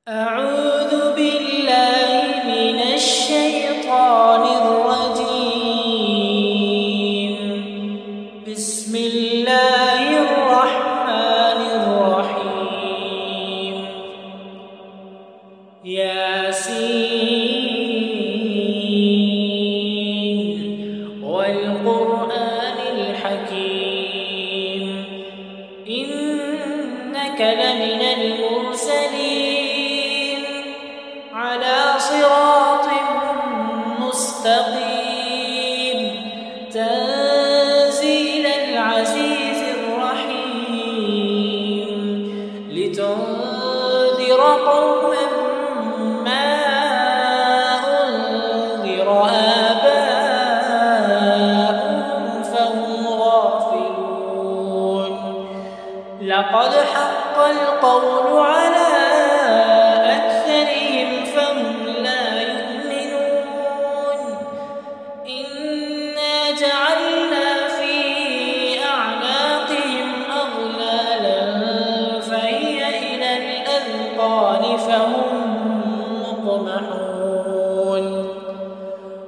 أعوذ بالله من الشيطان الرجيم. بسم الله الرحمن الرحيم. ياسين والقرآن الحكيم إنك لمن المرسلين على صراط مستقيم تنزيل العزيز الرحيم لتنذر قوما ما أنذر آباؤهم فهم غافلون. لقد حق القول على جعلنا في أعناقهم أغلالا فهي إلى الأذقان فهم مقمحون.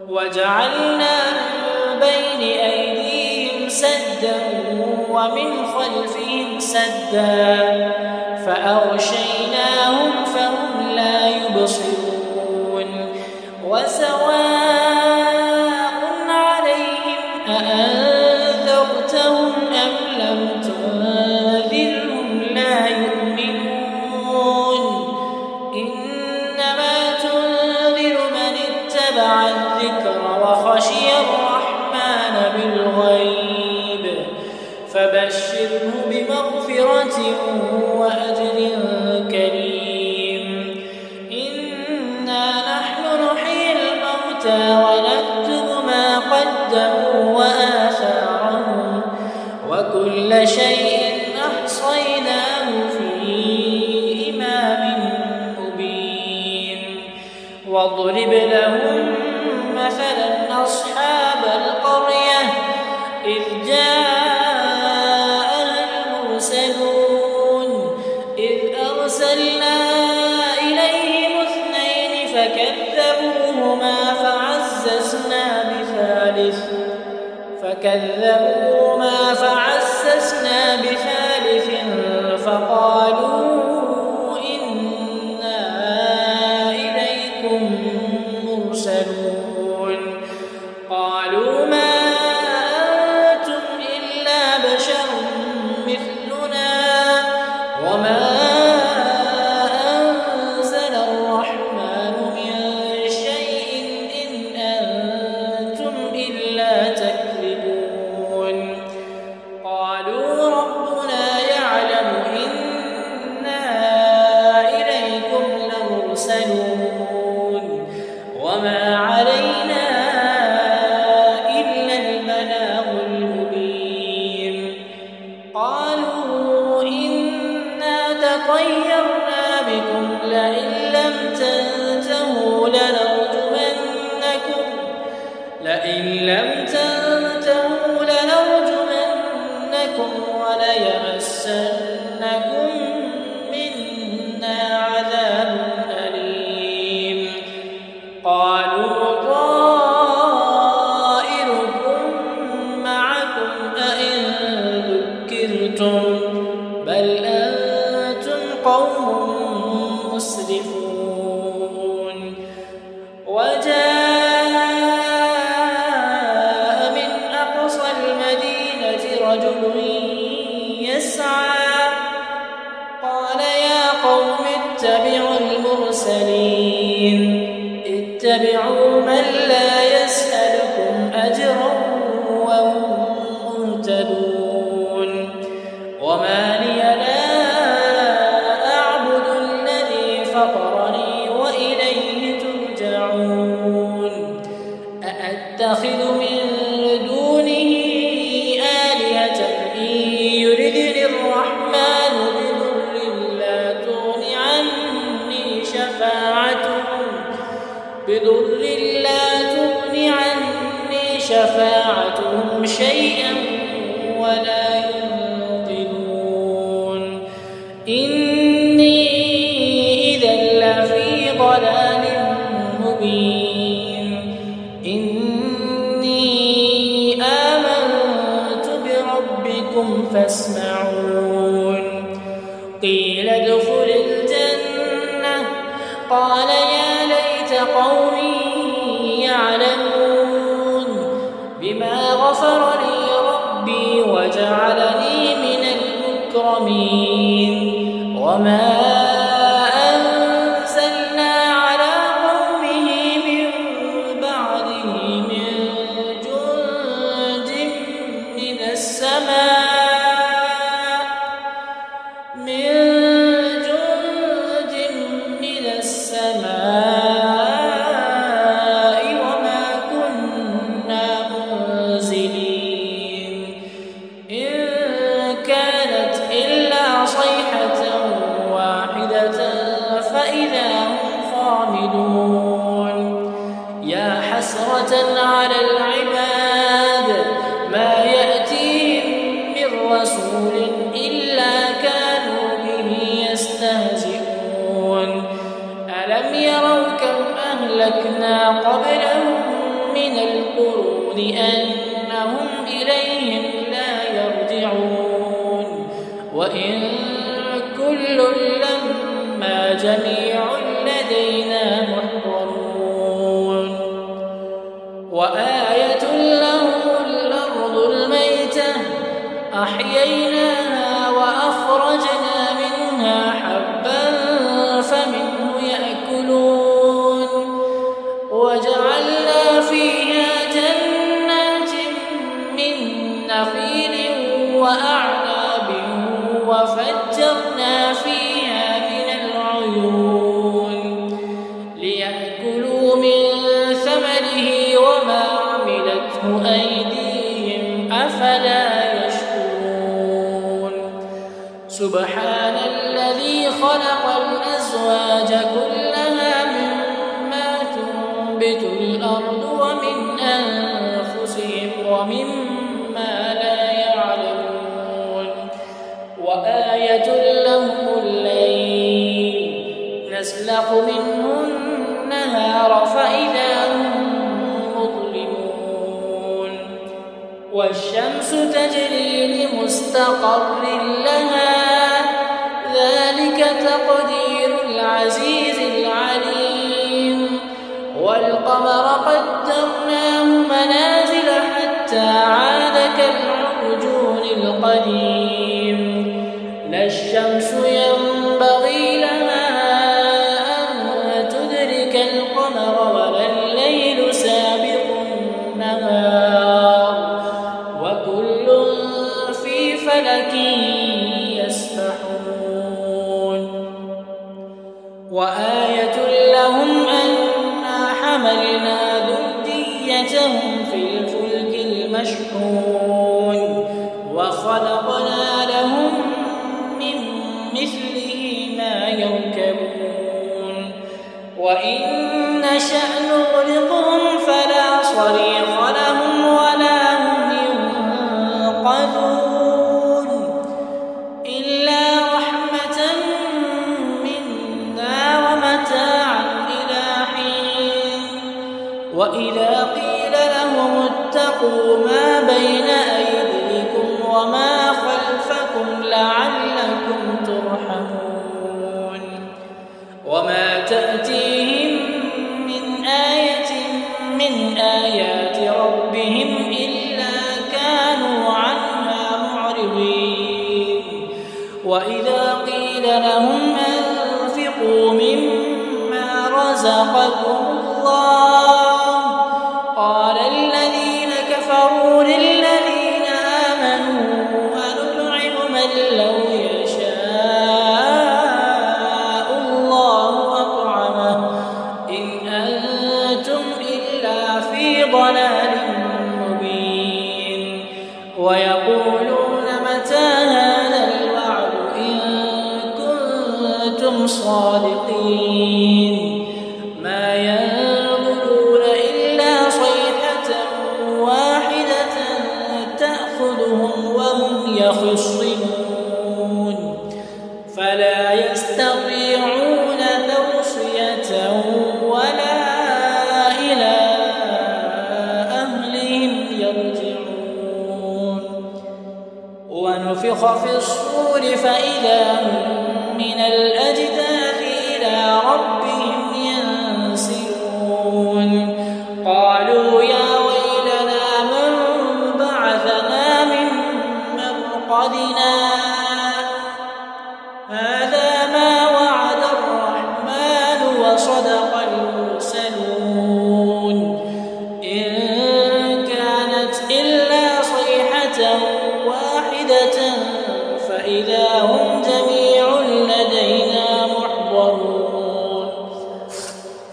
وجعلنا من بين أيديهم سدا ومن خلفهم سدا فأغشيناهم فهم لا يبصرون. أأنذرتهم أم لم تنذرهم لا يؤمنون. إنما تنذر من اتبع الذكر وخشي الرحمن بالغيب فبشره بمغفرة وأجر كريم. إنا نحن نحيي الموتى ونكتب ما قدموا وآثارهم وكل شيء أحصيناه في إمام مبين. واضرب لهم مثلا أصحاب القرية إذ جاءها المرسلون إذ أرسلنا إليهم اثنين فكذبوهما فعززنا بثالث فقالوا إنا إليكم مرسلون. قالوا ما أنتم إلا بشر مثلنا وما أنزل الرحمن من شيء إن أنتم إلا تكذبون. قالوا ربنا يعلم إنا إليكم لمرسلون وما علينا إلا البلاغ المبين. قالوا إنا تطيرنا بكم لئن لم تنتهوا لنرجمنكم وليمسنكم منا عذاب أليم. قالوا طائركم معكم أئن ذكرتم بل أنتم قوم مسرفون. رجل يسعى قال يا قوم اتبعوا المرسلين اتبعوا من لا يسألكم أجرا وهم مهتدون. وما لي لا أعبد الذي فطرني وإليه ترجعون. أأتخذ من دونه يردني الرحمن بضر لا تغني عني شفاعتهم شيئا ولا ينقذون. إني إذا قال يا ليت قومي يعلمون بما غفر لي ربي وجعلني من المكرمين وما أنزلنا على قومه من بعده من جند من السماء وما كنا منزلين إن كانت إلا صيحة واحدة فإذا هم خامدون يا حسرة على العباد ما يأتيهم من رسول إلا كانوا به يستهزئون ألم يروا كم أهلكنا قبلهم من القرون أنهم إليهم لا يرجعون وإن كل لما جميع لدينا محضرون وآية لهم الأرض الميتة أحييناها وأخرجنا منها حبا فمنه يأكلون وجعلنا فيها جنات من نخيل وأعناب وفجرنا فيها من العيون ليأكلوا من ثمره وما عملته أيديهم أفلا يشكرون سبحان الذي خلق الأزواج كلها مما تنبت الأرض ومن أنفسهم ومما لا يعلمون وآية لهم الليل نسلخ منه النهار فإذا هم مظلمون والشمس تجري لمستقر لها ذلك تقدير العزيز العليم والقمر قدرناه منازل حتى عاد كالعرجون القديم لا الشمس ينبغي لها أن تدرك القمر ولا الليل سابق النهار وكل في فلك يسبحون وآية لهم أنا حملنا ذريتهم في الفلك المشحون وخلقنا لهم من مثله ما يركبون وإن نشأ نغرقهم فلا صريخ لهم ولا هم ينقذون إلا رحمة منا ومتاعا إلى حين وإذا قيل لهم اتقوا ما بين أيديكم وما خلفكم لعلكم ترحمون وما تأتيهم من آية من آيات ربهم إلا كانوا عنها معرضين وإذا قيل لهم أنفقوا مما رزقكم الله قال الذين كفروا للذين آمنوا أنطعم من لو يشاء الله أطعمه إن أنتم إلا في ضلال مبين ويقولون متى هذا الوعد إن كنتم صادقين ما ينظرون إلا صيحة واحدة تأخذهم وهم يخصمون فلا يستطيعون توصية ولا إلى أهلهم يرجعون ونفخ في الصور فإذا هم من الأجداث إلى ربهم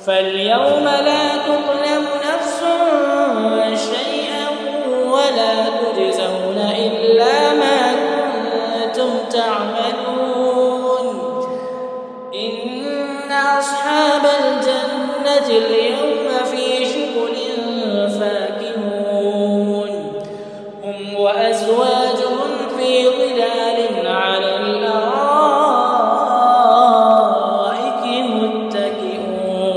فاليوم لا تظلم نفس شيئا ولا تجزون إلا ما كنتم تعملون. إن أصحاب الجنة اليوم في شغل فاكهون هم وأزواجهم في ظلال على الأرائك متكئون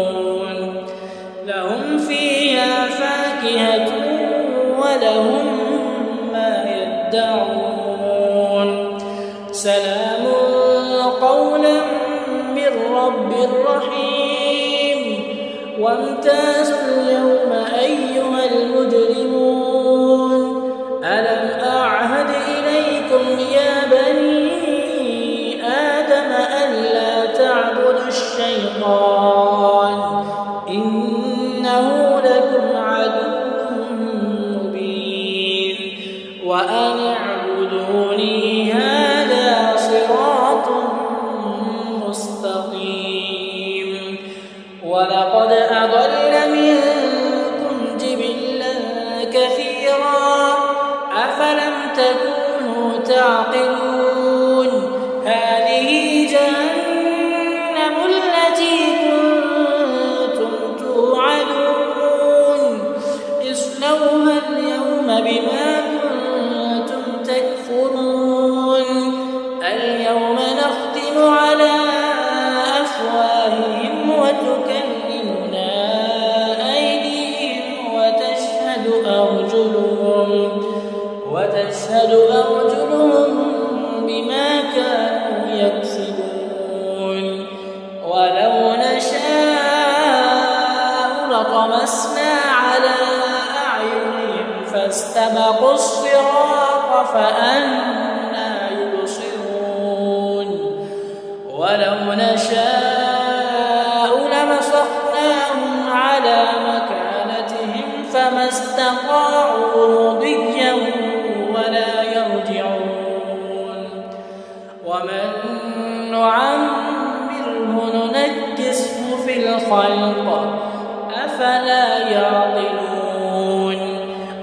لهم فيها فاكهة ولهم ما يدعون سلام قولا من رب رحيم. وامتازوا اليوم أيها المجرمون ألم أعهد إليكم يا بني آدم ألا تعبدوا الشيطان إنه لكم عدو مبين وأن اعبدوني هذا صراط مستقيم. ولقد أضل منكم جبلا كثيرا أفلم تكونوا تعقلون. هذه جهنم التي كنتم توعدون اصلوها اليوم بما كنتم تكفرون. اليوم نختم على أفواههم وتكلمنا أيديهم وتشهد أرجلهم بما كانوا يكسبون. ولو نشاء لطمسنا على أعينهم فاستبقوا الصراط فأنى يبصرون. ولو نشاء لمسخناهم على مكانتهم فما استطاعوا مضيا ولا يرجعون. ومن نعمره ننكسه في الخلق أفلا يعقلون.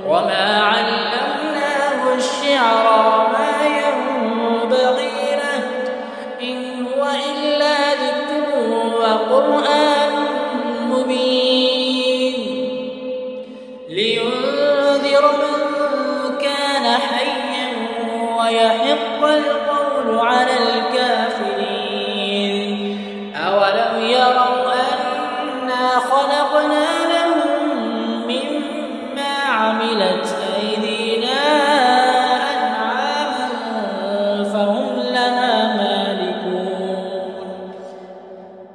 وما علمناه الشعر ما ينبغي له إن هو إلا ذكر وقرآن مبين لينذر من كان حيا ويحق القول على الكافرين. أولم يروا أنا خلقنا لهم مما عملت أيدينا أنعاما فهم لها مالكون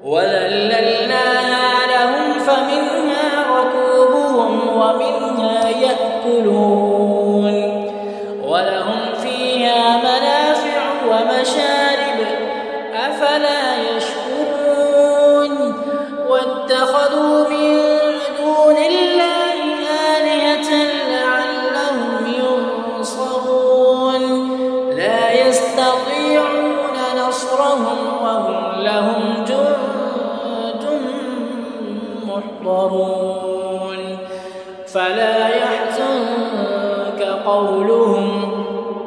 وذللناها لهم فمنها ركوبهم ومنها يأكلون ولهم فيها منافع ومشارب أفلا يشكرون. واتخذوا من دون الله آلهة لعلهم ينصرون لا يستطيعون نصرهم وهم لهم جند محضرون. فلا يحزنك قولهم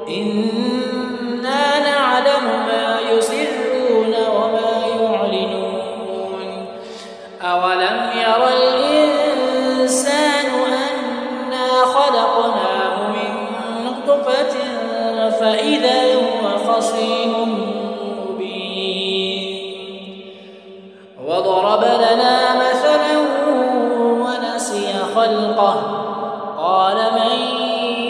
إنا نعلم ما يسرون وما يعلنون. أولم ير الإنسان أنا خلقناه من نطفة فإذا هو خصيم مبين. وضرب لنا مثلا ونسي خلقه قال من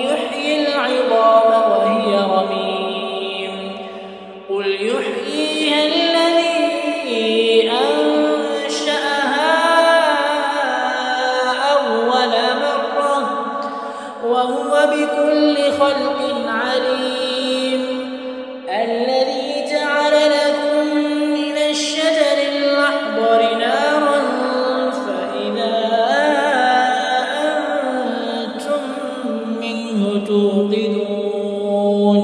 يحيي العظام وهي رميم قل يحييها الذي أنشأها أول مرة وهو بكل خلق عليم. الذي جعل لكم من الشجر الأخضر نارا فإذا أنتم منه توقدون.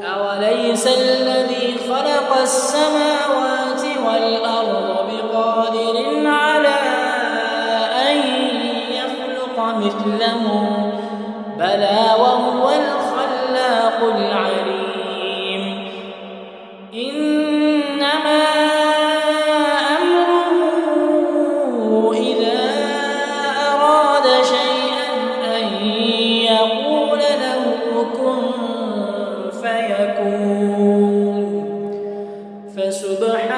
أوليس الذي خلق السماوات والأرض بقادر على مثله بلى وهو الخلاق العليم إنما أمره إذا أراد شيئا أن يقول له كن فيكون فسبحان